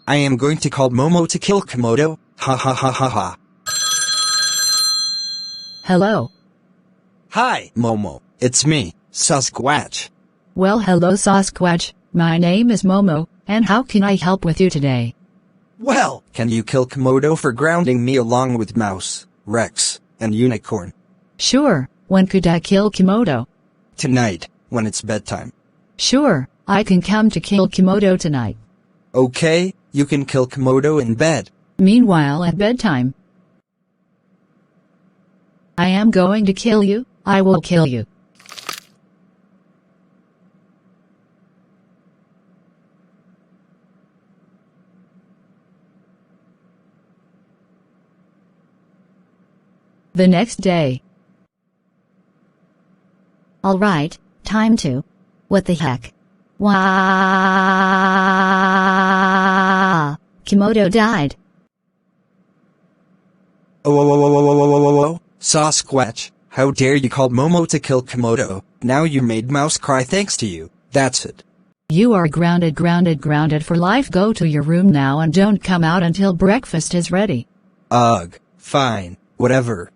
I am going to call Momo to kill Komodo. Ha ha ha ha ha. Hello. Hi, Momo. It's me, Sasquatch. Well, hello Sasquatch, my name is Momo, and how can I help with you today? Well, can you kill Komodo for grounding me along with Mouse, Rex, and Unicorn? Sure, when could I kill Komodo? Tonight, when it's bedtime. Sure, I can come to kill Komodo tonight. Okay, you can kill Komodo in bed. Meanwhile at bedtime, I am going to kill you. I will kill you. The next day. Alright, time to. What the heck? Wow! Komodo died. Oh, Sasquatch, how dare you call Momo to kill Komodo? Now you made Mouse cry thanks to you. That's it. You are grounded for life. Go to your room now and don't come out until breakfast is ready. Ugh, fine, whatever.